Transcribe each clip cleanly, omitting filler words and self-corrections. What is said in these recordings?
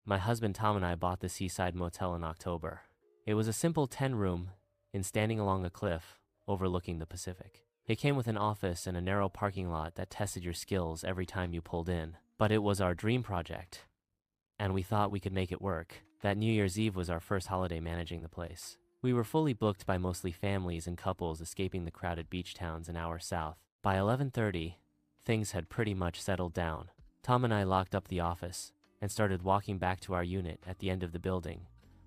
My husband Tom and I bought the seaside motel in October. It was a simple 10-room standing along a cliff overlooking the Pacific. It came with an office and a narrow parking lot that tested your skills every time you pulled in. But it was our dream project, and we thought we could make it work. That New Year's Eve was our first holiday managing the place. We were fully booked by mostly families and couples escaping the crowded beach towns an hour south. By 11:30, things had pretty much settled down. Tom and I locked up the office and started walking back to our unit at the end of the building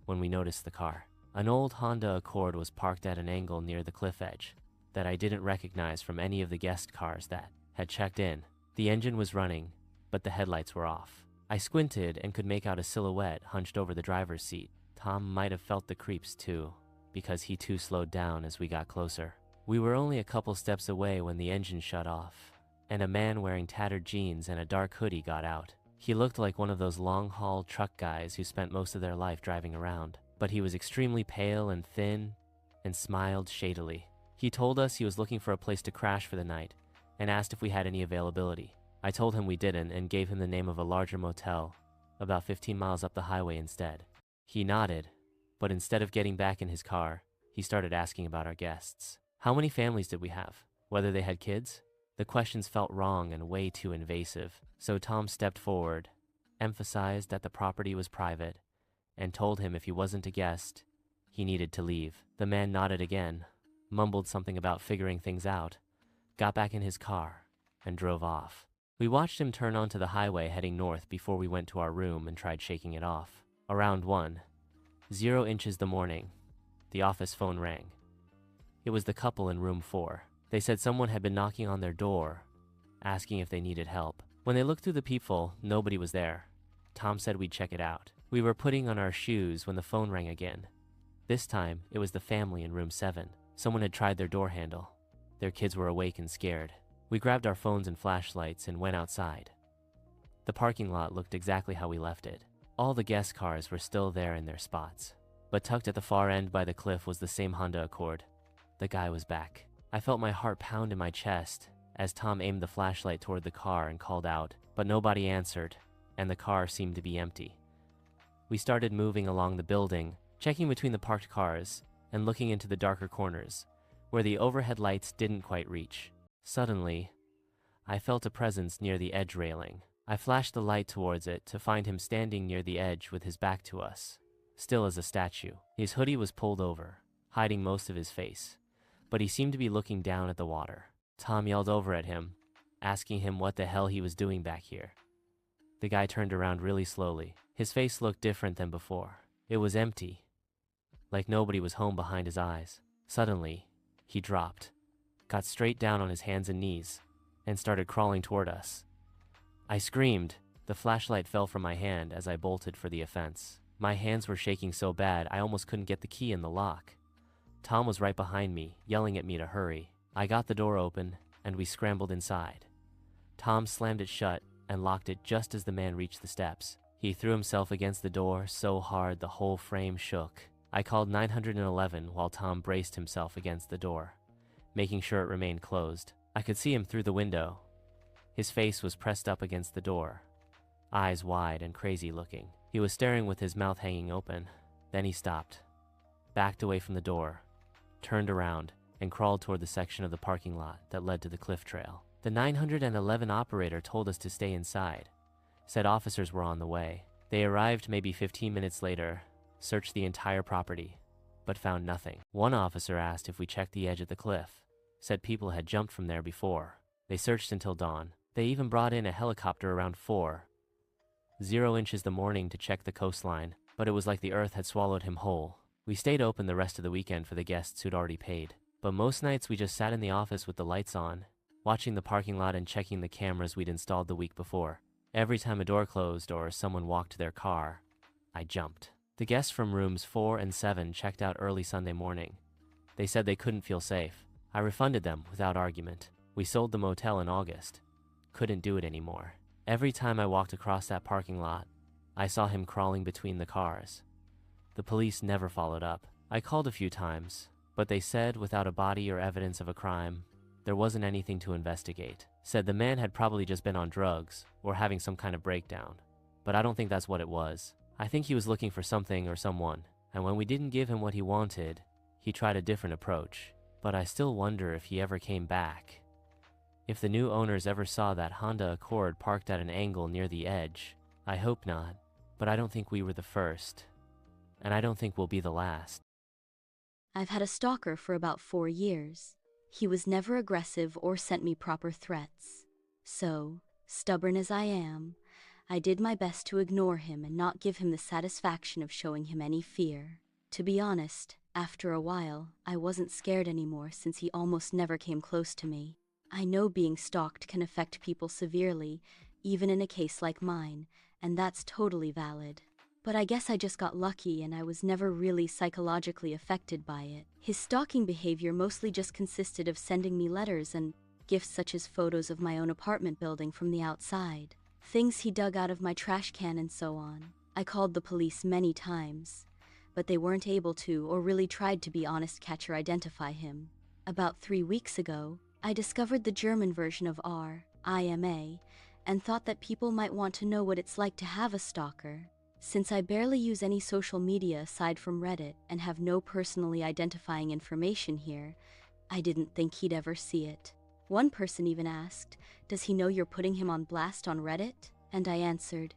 when we noticed the car. An old Honda Accord was parked at an angle near the cliff edge that I didn't recognize from any of the guest cars that had checked in. The engine was running, but the headlights were off. I squinted and could make out a silhouette hunched over the driver's seat. Tom might have felt the creeps too, because he too slowed down as we got closer. We were only a couple steps away when the engine shut off, and a man wearing tattered jeans and a dark hoodie got out. He looked like one of those long-haul truck guys who spent most of their life driving around, but he was extremely pale and thin and smiled shadily. He told us he was looking for a place to crash for the night and asked if we had any availability. I told him we didn't and gave him the name of a larger motel about 15 miles up the highway instead. He nodded, but instead of getting back in his car, he started asking about our guests. How many families did we have? Whether they had kids? The questions felt wrong and way too invasive, so Tom stepped forward, emphasized that the property was private, and told him if he wasn't a guest, he needed to leave. The man nodded again, mumbled something about figuring things out, got back in his car, and drove off. We watched him turn onto the highway heading north before we went to our room and tried shaking it off. Around 1:00 in the morning, the office phone rang. It was the couple in room 4. They said someone had been knocking on their door, asking if they needed help. When they looked through the peephole, nobody was there. Tom said we'd check it out. We were putting on our shoes when the phone rang again. This time, it was the family in room 7. Someone had tried their door handle. Their kids were awake and scared. We grabbed our phones and flashlights and went outside. The parking lot looked exactly how we left it. All the guest cars were still there in their spots. But tucked at the far end by the cliff was the same Honda Accord. The guy was back. I felt my heart pound in my chest as Tom aimed the flashlight toward the car and called out, but nobody answered, and the car seemed to be empty. We started moving along the building, checking between the parked cars and looking into the darker corners, where the overhead lights didn't quite reach. Suddenly, I felt a presence near the edge railing. I flashed the light towards it to find him standing near the edge with his back to us, still as a statue. His hoodie was pulled over, hiding most of his face, but he seemed to be looking down at the water. Tom yelled over at him, asking him what the hell he was doing back here. The guy turned around really slowly. His face looked different than before. It was empty, like nobody was home behind his eyes. Suddenly, he dropped, got straight down on his hands and knees, and started crawling toward us. I screamed. The flashlight fell from my hand as I bolted for the offense. My hands were shaking so bad I almost couldn't get the key in the lock. Tom was right behind me, yelling at me to hurry. I got the door open, and we scrambled inside. Tom slammed it shut and locked it just as the man reached the steps. He threw himself against the door so hard the whole frame shook. I called 911 while Tom braced himself against the door, making sure it remained closed. I could see him through the window. His face was pressed up against the door, eyes wide and crazy looking. He was staring with his mouth hanging open. Then he stopped, backed away from the door, turned around, and crawled toward the section of the parking lot that led to the cliff trail. The 911 operator told us to stay inside, said officers were on the way. They arrived maybe 15 minutes later, searched the entire property, but found nothing. One officer asked if we checked the edge of the cliff, said people had jumped from there before. They searched until dawn. They even brought in a helicopter around 4:00 the morning to check the coastline, but it was like the earth had swallowed him whole. We stayed open the rest of the weekend for the guests who'd already paid, but most nights we just sat in the office with the lights on, watching the parking lot and checking the cameras we'd installed the week before. Every time a door closed or someone walked to their car, I jumped. The guests from rooms 4 and 7 checked out early Sunday morning. They said they couldn't feel safe. I refunded them without argument. We sold the motel in August. Couldn't do it anymore. Every time I walked across that parking lot, I saw him crawling between the cars. The police never followed up. I called a few times, but they said without a body or evidence of a crime, there wasn't anything to investigate. Said the man had probably just been on drugs or having some kind of breakdown, but I don't think that's what it was. I think he was looking for something or someone, and when we didn't give him what he wanted, he tried a different approach. But I still wonder if he ever came back. If the new owners ever saw that Honda Accord parked at an angle near the edge, I hope not, but I don't think we were the first, and I don't think we'll be the last. I've had a stalker for about 4 years. He was never aggressive or sent me proper threats. So, stubborn as I am, I did my best to ignore him and not give him the satisfaction of showing him any fear. To be honest, after a while, I wasn't scared anymore since he almost never came close to me. I know being stalked can affect people severely, even in a case like mine, and that's totally valid. But I guess I just got lucky and I was never really psychologically affected by it. His stalking behavior mostly just consisted of sending me letters and gifts such as photos of my own apartment building from the outside, things he dug out of my trash can and so on. I called the police many times, but they weren't able to or really tried to be honest catch or identify him. About 3 weeks ago, I discovered the German version of IMA and thought that people might want to know what it's like to have a stalker. Since I barely use any social media aside from Reddit and have no personally identifying information here, I didn't think he'd ever see it. One person even asked, "Does he know you're putting him on blast on Reddit?" And I answered,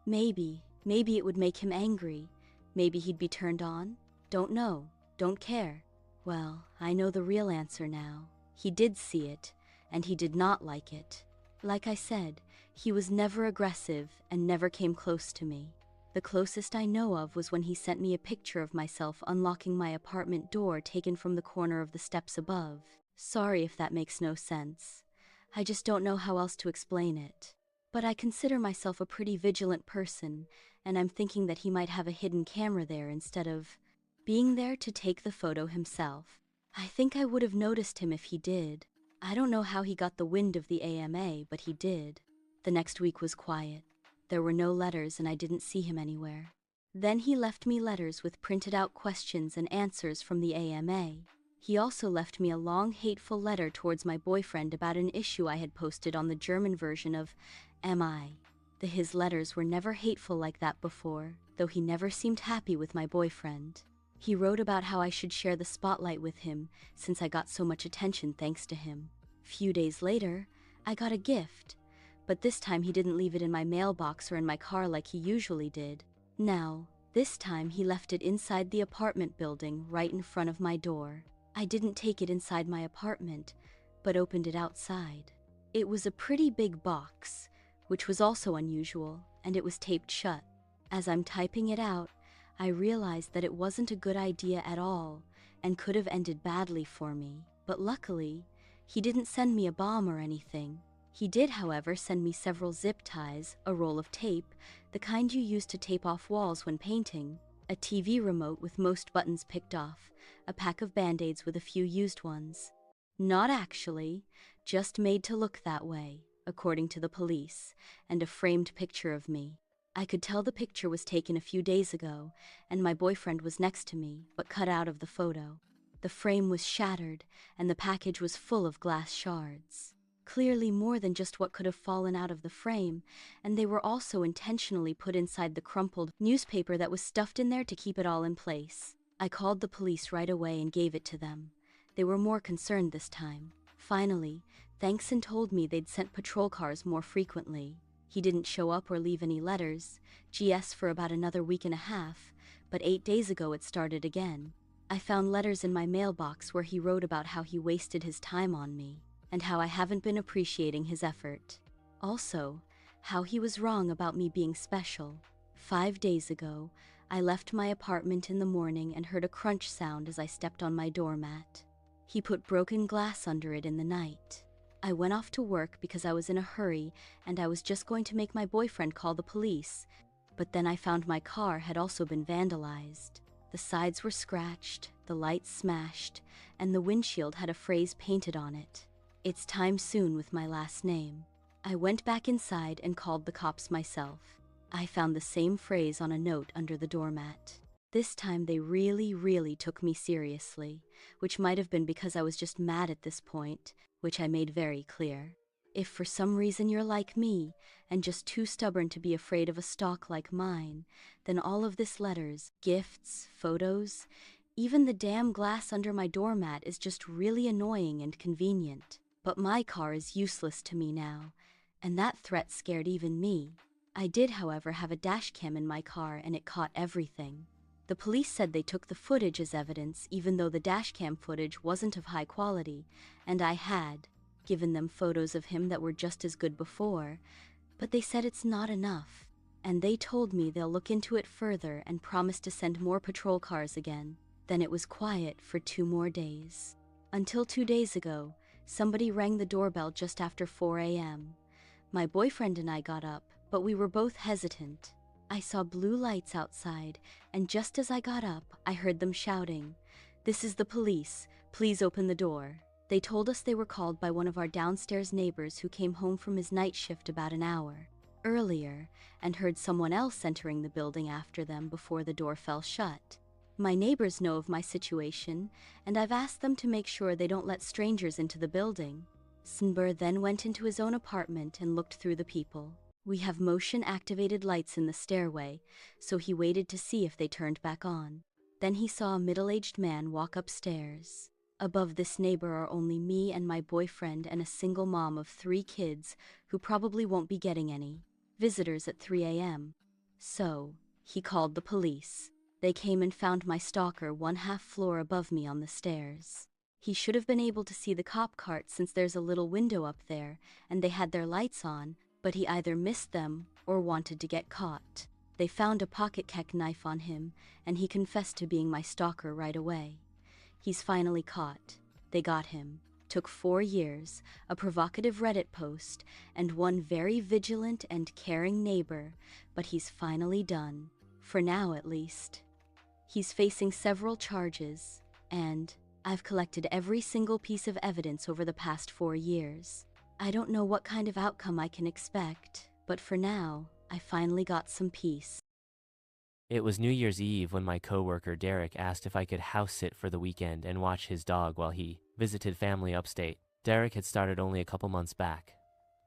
maybe it would make him angry. Maybe he'd be turned on? Don't know, don't care. Well, I know the real answer now. He did see it, and he did not like it. Like I said, he was never aggressive and never came close to me. The closest I know of was when he sent me a picture of myself unlocking my apartment door taken from the corner of the steps above. Sorry if that makes no sense. I just don't know how else to explain it. But I consider myself a pretty vigilant person, and I'm thinking that he might have a hidden camera there instead of being there to take the photo himself. I think I would have noticed him if he did. I don't know how he got the wind of the AMA, but he did. The next week was quiet. There were no letters and I didn't see him anywhere. Then he left me letters with printed out questions and answers from the AMA. He also left me a long hateful letter towards my boyfriend about an issue I had posted on the German version of MI. His letters were never hateful like that before, though he never seemed happy with my boyfriend. He wrote about how I should share the spotlight with him since I got so much attention thanks to him. Few days later, I got a gift. But this time he didn't leave it in my mailbox or in my car like he usually did. Now, this time he left it inside the apartment building right in front of my door. I didn't take it inside my apartment, but opened it outside. It was a pretty big box, which was also unusual, and it was taped shut. As I'm typing it out, I realized that it wasn't a good idea at all and could have ended badly for me. But luckily, he didn't send me a bomb or anything. He did, however, send me several zip ties, a roll of tape, the kind you use to tape off walls when painting, a TV remote with most buttons picked off, a pack of Band-Aids with a few used ones. Not actually, just made to look that way, according to the police, and a framed picture of me. I could tell the picture was taken a few days ago, and my boyfriend was next to me, but cut out of the photo. The frame was shattered, and the package was full of glass shards. Clearly more than just what could have fallen out of the frame, and they were also intentionally put inside the crumpled newspaper that was stuffed in there to keep it all in place. I called the police right away and gave it to them. They were more concerned this time. Finally, thanks and told me they'd sent patrol cars more frequently. He didn't show up or leave any letters, GS for about another week and a half, but 8 days ago it started again. I found letters in my mailbox where he wrote about how he wasted his time on me, and how I haven't been appreciating his effort. Also, how he was wrong about me being special. 5 days ago, I left my apartment in the morning and heard a crunch sound as I stepped on my doormat. He put broken glass under it in the night. I went off to work because I was in a hurry and I was just going to make my boyfriend call the police, but then I found my car had also been vandalized. The sides were scratched, the lights smashed, and the windshield had a phrase painted on it. "It's time soon" with my last name. I went back inside and called the cops myself. I found the same phrase on a note under the doormat. This time they really took me seriously, which might have been because I was just mad at this point, which I made very clear. If for some reason you're like me, and just too stubborn to be afraid of a stalk like mine, then all of this letters, gifts, photos, even the damn glass under my doormat is just really annoying and convenient. But my car is useless to me now, and that threat scared even me. I did, however, have a dash cam in my car and it caught everything. The police said they took the footage as evidence even though the dash cam footage wasn't of high quality, and I had given them photos of him that were just as good before, but they said it's not enough, and they told me they'll look into it further and promised to send more patrol cars again. Then it was quiet for 2 more days. Until 2 days ago, somebody rang the doorbell just after 4 a.m. My boyfriend and I got up, but we were both hesitant. I saw blue lights outside, and just as I got up, I heard them shouting, "This is the police, please open the door." They told us they were called by one of our downstairs neighbors who came home from his night shift about an hour earlier and heard someone else entering the building after them before the door fell shut. My neighbors know of my situation, and I've asked them to make sure they don't let strangers into the building. Snber then went into his own apartment and looked through the people. We have motion-activated lights in the stairway, so he waited to see if they turned back on. Then he saw a middle-aged man walk upstairs. Above this neighbor are only me and my boyfriend and a single mom of 3 kids who probably won't be getting any visitors at 3 a.m. So, he called the police. They came and found my stalker 1/2 floor above me on the stairs. He should have been able to see the cop cart since there's a little window up there and they had their lights on, but he either missed them or wanted to get caught. They found a pocket kek knife on him, and he confessed to being my stalker right away. He's finally caught. They got him. Took 4 years, a provocative Reddit post, and one very vigilant and caring neighbor, but he's finally done. For now, at least. He's facing several charges, and I've collected every single piece of evidence over the past 4 years. I don't know what kind of outcome I can expect, but for now, I finally got some peace. It was New Year's Eve when my coworker Derek asked if I could house sit for the weekend and watch his dog while he visited family upstate. Derek had started only a couple months back,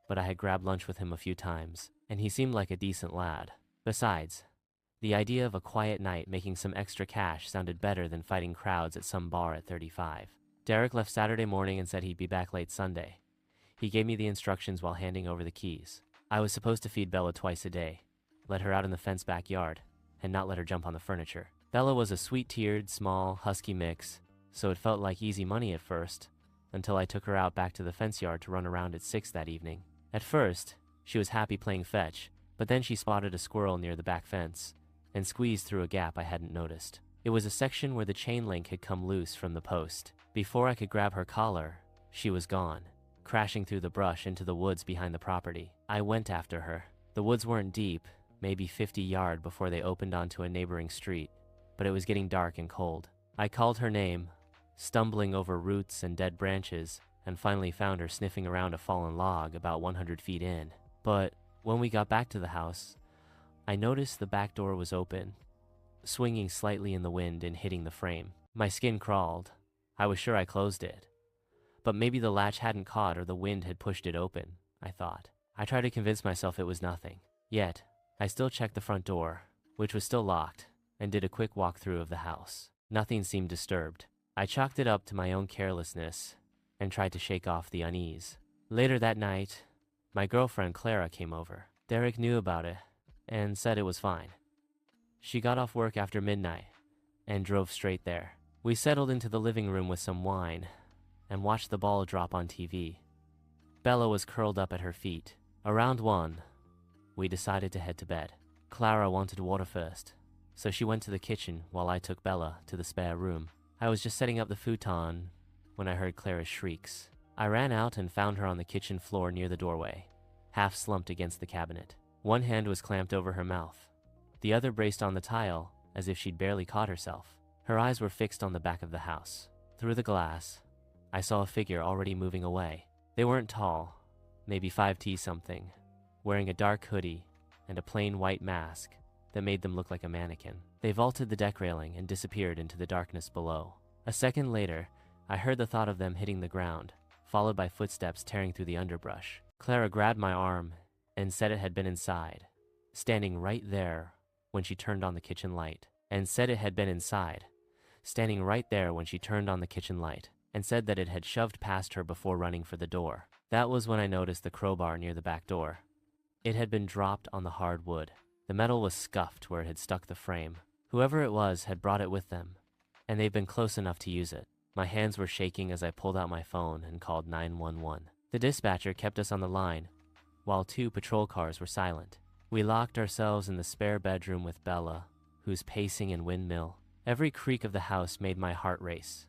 but I had grabbed lunch with him a few times, and he seemed like a decent lad. Besides, the idea of a quiet night making some extra cash sounded better than fighting crowds at some bar at 35. Derek left Saturday morning and said he'd be back late Sunday. He gave me the instructions while handing over the keys. I was supposed to feed Bella twice a day, let her out in the fenced backyard, and not let her jump on the furniture. Bella was a sweet-tiered, small, husky mix, so it felt like easy money at first, until I took her out back to the fence yard to run around at 6 that evening. At first, she was happy playing fetch, but then she spotted a squirrel near the back fence and squeezed through a gap I hadn't noticed. It was a section where the chain link had come loose from the post. Before I could grab her collar, she was gone, crashing through the brush into the woods behind the property. I went after her. The woods weren't deep, maybe 50 yards before they opened onto a neighboring street, but it was getting dark and cold. I called her name, stumbling over roots and dead branches, and finally found her sniffing around a fallen log about 100 feet in. But when we got back to the house, I noticed the back door was open, swinging slightly in the wind and hitting the frame. My skin crawled. I was sure I closed it. But maybe the latch hadn't caught or the wind had pushed it open, I thought. I tried to convince myself it was nothing. Yet, I still checked the front door, which was still locked, and did a quick walkthrough of the house. Nothing seemed disturbed. I chalked it up to my own carelessness and tried to shake off the unease. Later that night, my girlfriend Clara came over. Derek knew about it and said it was fine. She got off work after midnight and drove straight there. We settled into the living room with some wine and watched the ball drop on TV. Bella was curled up at her feet. Around 1, we decided to head to bed. Clara wanted water first, so she went to the kitchen while I took Bella to the spare room. I was just setting up the futon when I heard Clara's shrieks. I ran out and found her on the kitchen floor near the doorway, half slumped against the cabinet. One hand was clamped over her mouth. The other braced on the tile, as if she'd barely caught herself. Her eyes were fixed on the back of the house. Through the glass, I saw a figure already moving away. They weren't tall, maybe 5'T something, wearing a dark hoodie and a plain white mask that made them look like a mannequin. They vaulted the deck railing and disappeared into the darkness below. A second later, I heard the thought of them hitting the ground, followed by footsteps tearing through the underbrush. Clara grabbed my arm and said it had been inside, standing right there when she turned on the kitchen light. And said it had been inside, standing right there when she turned on the kitchen light, and said that it had shoved past her before running for the door. That was when I noticed the crowbar near the back door. It had been dropped on the hard wood. The metal was scuffed where it had stuck the frame. Whoever it was had brought it with them, and they'd been close enough to use it. My hands were shaking as I pulled out my phone and called 911. The dispatcher kept us on the line, while 2 patrol cars were silent. We locked ourselves in the spare bedroom with Bella, whose pacing and windmill. Every creak of the house made my heart race.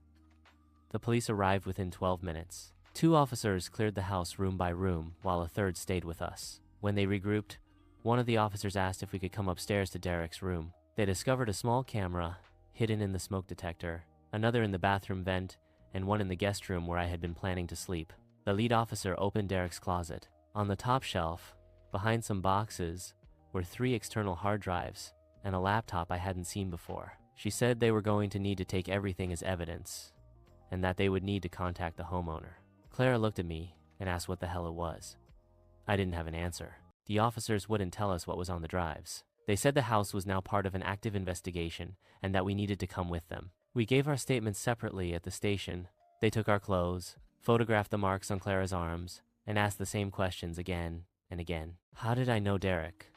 The police arrived within 12 minutes. 2 officers cleared the house room by room, while a 3rd stayed with us. When they regrouped, one of the officers asked if we could come upstairs to Derek's room. They discovered a small camera hidden in the smoke detector, another in the bathroom vent, and one in the guest room where I had been planning to sleep. The lead officer opened Derek's closet. On the top shelf, behind some boxes, were 3 external hard drives and a laptop I hadn't seen before. She said they were going to need to take everything as evidence, and that they would need to contact the homeowner. Clara looked at me and asked what the hell it was. I didn't have an answer. The officers wouldn't tell us what was on the drives. They said the house was now part of an active investigation and that we needed to come with them. We gave our statements separately at the station. They took our clothes, photographed the marks on Clara's arms, and asked the same questions again and again. How did I know Derek?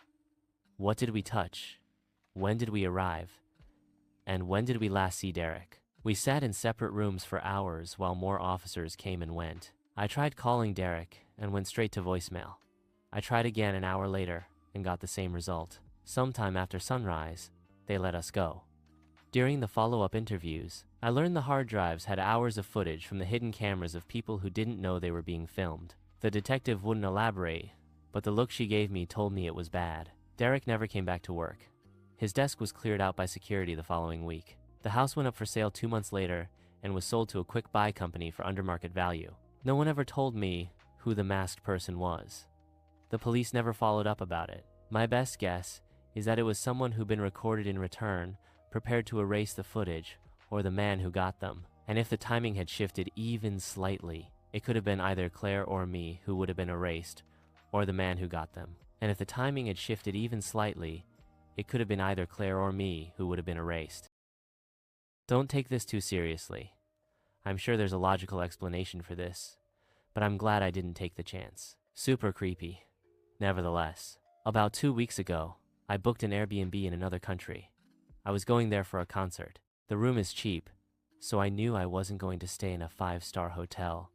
What did we touch? When did we arrive? And when did we last see Derek? We sat in separate rooms for hours while more officers came and went. I tried calling Derek and went straight to voicemail. I tried again an hour later and got the same result. Sometime after sunrise, they let us go. During the follow-up interviews, I learned the hard drives had hours of footage from the hidden cameras of people who didn't know they were being filmed. The detective wouldn't elaborate, but the look she gave me told me it was bad. Derek never came back to work. His desk was cleared out by security the following week. The house went up for sale 2 months later and was sold to a quick buy company for under market value. No one ever told me who the masked person was. The police never followed up about it. My best guess is that it was someone who'd been recorded in return, prepared to erase the footage, or the man who got them. And if the timing had shifted even slightly, it could have been either Claire or me who would have been erased, or the man who got them. And if the timing had shifted even slightly, it could have been either Claire or me who would have been erased. Don't take this too seriously. I'm sure there's a logical explanation for this, but I'm glad I didn't take the chance. Super creepy. Nevertheless, about 2 weeks ago, I booked an Airbnb in another country. I was going there for a concert. The room is cheap, so I knew I wasn't going to stay in a 5-star hotel.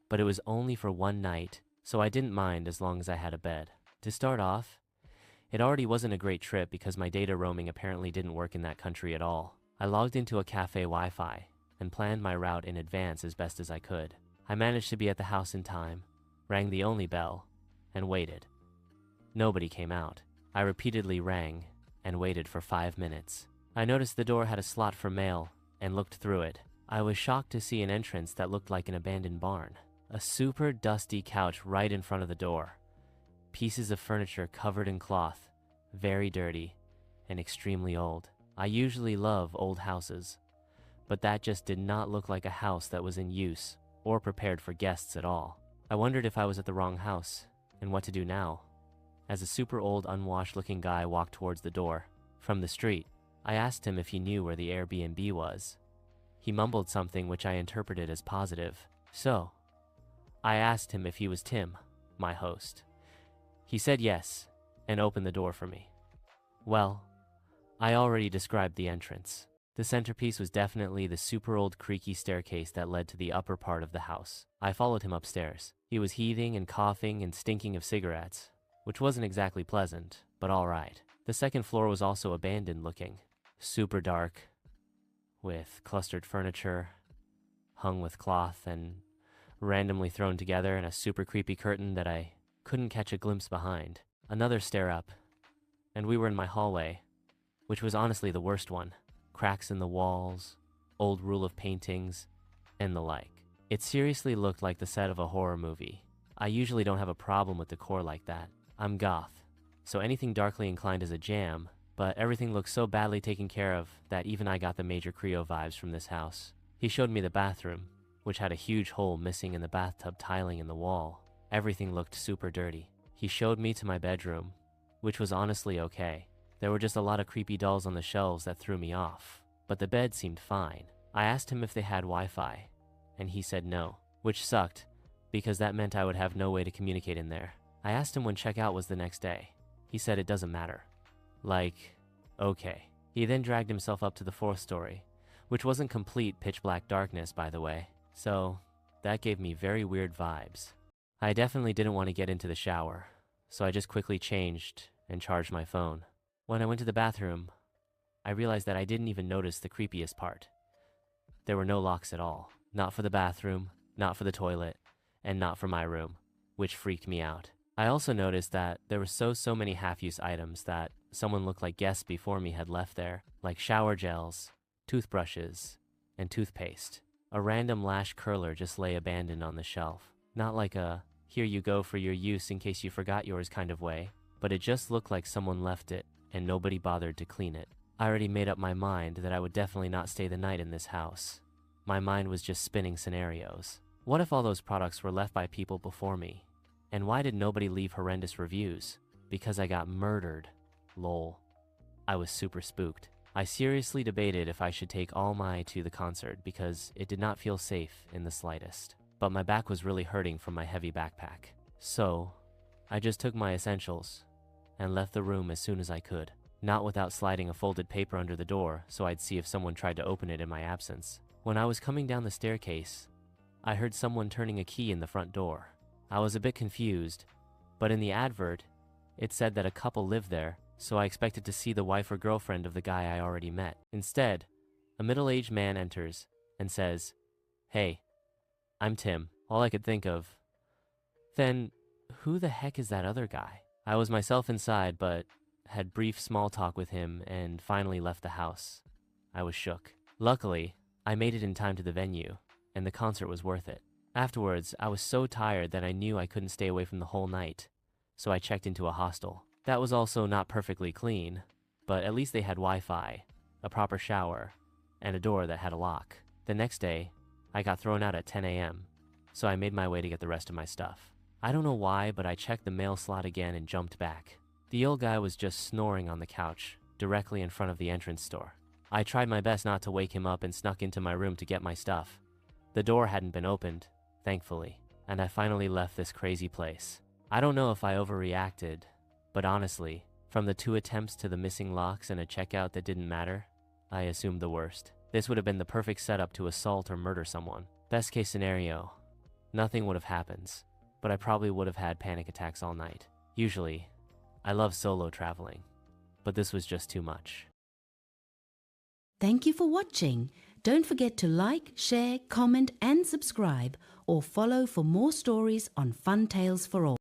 But it was only for 1 night, so I didn't mind as long as I had a bed. To start off, it already wasn't a great trip because my data roaming apparently didn't work in that country at all. I logged into a cafe Wi-Fi and planned my route in advance as best as I could. I managed to be at the house in time, rang the only bell, and waited. Nobody came out. I repeatedly rang and waited for 5 minutes. I noticed the door had a slot for mail and looked through it. I was shocked to see an entrance that looked like an abandoned barn. A super dusty couch right in front of the door. Pieces of furniture covered in cloth, very dirty, and extremely old. I usually love old houses, but that just did not look like a house that was in use or prepared for guests at all. I wondered if I was at the wrong house and what to do now. As a super old, unwashed-looking guy walked towards the door from the street, I asked him if he knew where the Airbnb was. He mumbled something which I interpreted as positive. So, I asked him if he was Tim, my host. He said yes, and opened the door for me. Well, I already described the entrance. The centerpiece was definitely the super old creaky staircase that led to the upper part of the house. I followed him upstairs. He was heaving and coughing and stinking of cigarettes, which wasn't exactly pleasant, but all right. The second floor was also abandoned looking, super dark, with clustered furniture, hung with cloth and randomly thrown together, and a super creepy curtain that I couldn't catch a glimpse behind. Another stair up, and we were in my hallway, which was honestly the worst one. Cracks in the walls, old rule of paintings, and the like. It seriously looked like the set of a horror movie. I usually don't have a problem with decor like that. I'm goth, so anything darkly inclined is a jam, but everything looked so badly taken care of that even I got the Major Creo vibes from this house. He showed me the bathroom, which had a huge hole missing in the bathtub tiling in the wall. Everything looked super dirty. He showed me to my bedroom, which was honestly okay. There were just a lot of creepy dolls on the shelves that threw me off, but the bed seemed fine. I asked him if they had Wi-Fi, and he said no, which sucked, because that meant I would have no way to communicate in there. I asked him when checkout was the next day. He said it doesn't matter. Like, okay. He then dragged himself up to the 4th story, which wasn't complete pitch black darkness, by the way, so that gave me very weird vibes. I definitely didn't want to get into the shower, so I just quickly changed and charged my phone. When I went to the bathroom, I realized that I didn't even notice the creepiest part. There were no locks at all. Not for the bathroom, not for the toilet, and not for my room, which freaked me out. I also noticed that there were so many half-use items that someone looked like guests before me had left there, like shower gels, toothbrushes, and toothpaste. A random lash curler just lay abandoned on the shelf. Not like a, here you go for your use in case you forgot yours kind of way, but it just looked like someone left it and nobody bothered to clean it. I already made up my mind that I would definitely not stay the night in this house. My mind was just spinning scenarios. What if all those products were left by people before me? And why did nobody leave horrendous reviews? Because I got murdered. Lol. I was super spooked. I seriously debated if I should take all my to the concert because it did not feel safe in the slightest. But my back was really hurting from my heavy backpack. So, I just took my essentials and left the room as soon as I could. Not without sliding a folded paper under the door so I'd see if someone tried to open it in my absence. When I was coming down the staircase, I heard someone turning a key in the front door. I was a bit confused, but in the advert, it said that a couple lived there, so I expected to see the wife or girlfriend of the guy I already met. Instead, a middle-aged man enters and says, "Hey, I'm Tim." All I could think of. Then, who the heck is that other guy? I was myself inside, but had brief small talk with him and finally left the house. I was shook. Luckily, I made it in time to the venue, and the concert was worth it. Afterwards, I was so tired that I knew I couldn't stay away from the whole night, so I checked into a hostel. That was also not perfectly clean, but at least they had Wi-Fi, a proper shower, and a door that had a lock. The next day, I got thrown out at 10 a.m., so I made my way to get the rest of my stuff. I don't know why, but I checked the mail slot again and jumped back. The old guy was just snoring on the couch, directly in front of the entrance door. I tried my best not to wake him up and snuck into my room to get my stuff. The door hadn't been opened, thankfully, and I finally left this crazy place. I don't know if I overreacted, but honestly, from the 2 attempts to the missing locks and a checkout that didn't matter, I assumed the worst. This would have been the perfect setup to assault or murder someone. Best case scenario, nothing would have happened, but I probably would have had panic attacks all night. Usually, I love solo traveling, but this was just too much. Thank you for watching. Don't forget to like, share, comment and subscribe or follow for more stories on Fun Tales for All.